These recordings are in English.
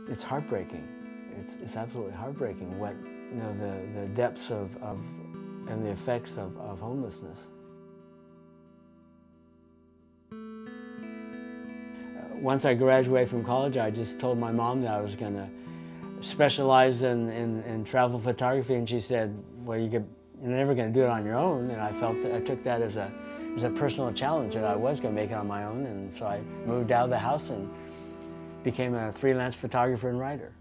it's heartbreaking. It's absolutely heartbreaking what, you know, the depths of and the effects of homelessness. Once I graduated from college, I just told my mom that I was going to specialize in travel photography, and she said, well, you're never going to do it on your own. And I felt that I took that as a personal challenge, that I was going to make it on my own. And so I moved out of the house and became a freelance photographer and writer.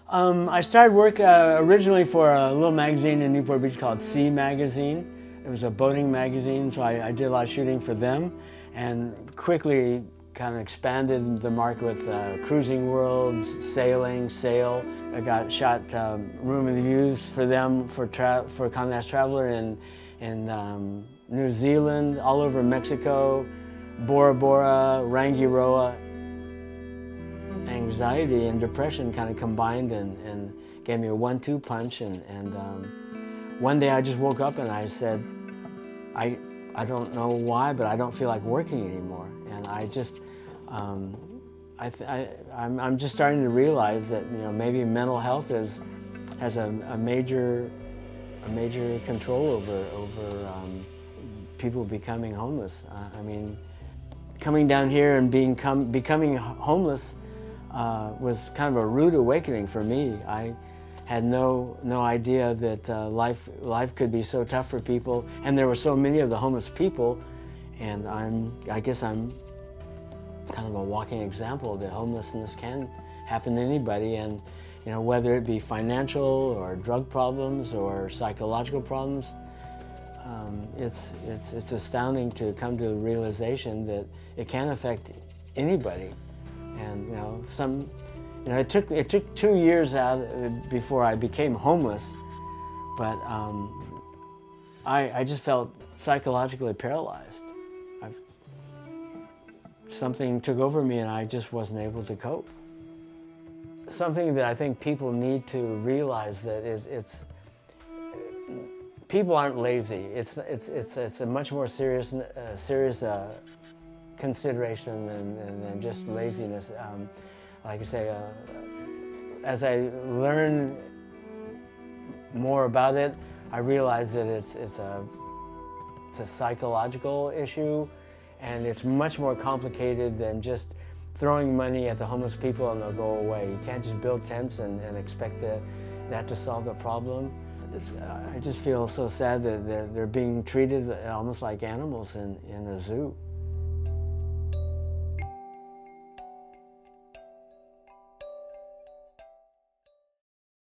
I started work originally for a little magazine in Newport Beach called Sea Magazine. It was a boating magazine, so I did a lot of shooting for them, and quickly kind of expanded the market with Cruising World, Sailing, Sail. I got shot room reviews for them for Condé Nast Traveler in New Zealand, all over Mexico, Bora Bora, Rangiroa. Anxiety and depression kind of combined and gave me a 1-2 punch. And one day I just woke up and I said, I don't know why, but I don't feel like working anymore. And I just, I'm just starting to realize that, you know, maybe mental health has a major control over people becoming homeless. I mean, coming down here and becoming homeless was kind of a rude awakening for me. I had no idea that life could be so tough for people, and there were so many of the homeless people, and I guess I'm kind of a walking example that homelessness can happen to anybody, and, you know, whether it be financial or drug problems or psychological problems, it's astounding to come to the realization that it can affect anybody. And, you know, it took 2 years out before I became homeless, but I just felt psychologically paralyzed. Something took over me and I just wasn't able to cope. Something that I think people need to realize that people aren't lazy. It's a much more serious consideration than just laziness. Like I say, as I learn more about it, I realize that it's a psychological issue, and it's much more complicated than just throwing money at the homeless people and they'll go away. You can't just build tents and expect that to solve the problem. I just feel so sad that they're being treated almost like animals in a zoo.